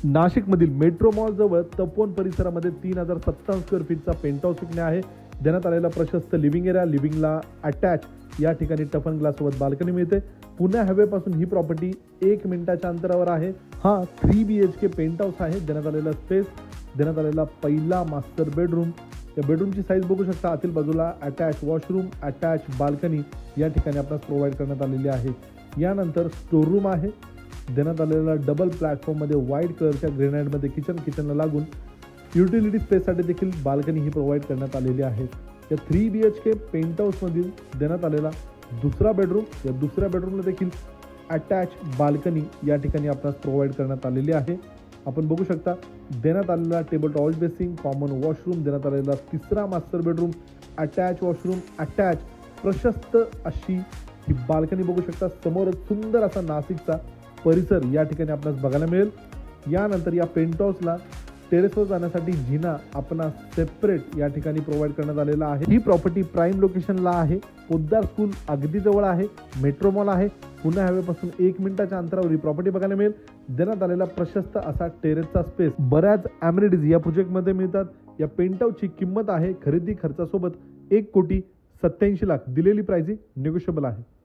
नाशिकमधील metro mall जवळ तपोवन परिसरामध्ये 3057 स्क्वेअर फीटचा पेंटहाऊस विकणे आहे. देण्यात आलेला प्रशस्त लिव्हिंग एरिया, लिव्हिंगला अटॅच या ठिकाणी टफन ग्लास सोबत बाल्कनी मिळते. पुणे हायवे पासून ही प्रॉपर्टी 1 मिनिटाच्या अंतरावर आहे. हा 3 BHK पेंटहाऊस आहे. देण्यात आलेला स्पेस, देण्यात आलेला पहिला मास्टर बेडरूम. या बेडरूमची साईज बघू शकता. आतील बाजूला अटॅच वॉशरूम, अटॅच बाल्कनी या ठिकाणी आपल्याला प्रोव्हाइड करण्यात आलेली आहे. यानंतर स्टोर रूम आहे. देण्यात आलेला डबल प्लॅटफॉर्ममध्ये व्हाईट कलरच्या ग्रेनाइटमध्ये किचनला लागून युटिलिटी स्पेससाठी देखील बाल्कनी ही प्रोव्हाइड करण्यात आलेली आहे. या 3 BHK पेंटहाऊसमधील देण्यात आलेला दुसरा बेडरूम, या दुसऱ्या बेडरूमला देखील अटॅच बाल्कनी या ठिकाणी आपल्याला प्रोव्हाइड करण्यात आलेली आहे. आपण बघू शकता. देण्यात आलेला table towel basin, common washroom, देण्यात आलेला तिसरा master bedroom, attach washroom, attach प्रशस्त अशी ही बाल्कनी बघू शकता. समोर सुंदर असा नाशिकचा परिसर या ठिकाणी आपल्याला बघायला मिळेल. यानंतर या पेंटहाऊसला टेरेसवर जाण्यासाठी जिना आपणास सेपरेट या ठिकाणी प्रोव्हाइड करण्यात आलेला आहे. ही प्रॉपर्टी प्राईम लोकेशनला आहे. पोद्दार स्कूल अगदी जवळ आहे. मेट्रो मॉल आहे. पुणे हायवे पासून 1 मिनिटाच्या अंतरावर ही प्रॉपर्टी बघायला मिळेल. देण्यात आलेला प्रशस्त असा टेरेसचा स्पेस, बऱ्याच अमेनिटीज या प्रोजेक्टमध्ये मिळतात. या पेंटहाऊसची किंमत आहे खरेदी खर्चासोबत 1,87,00,000. दिलेली प्राइसिंग निगोशिएबल आहे.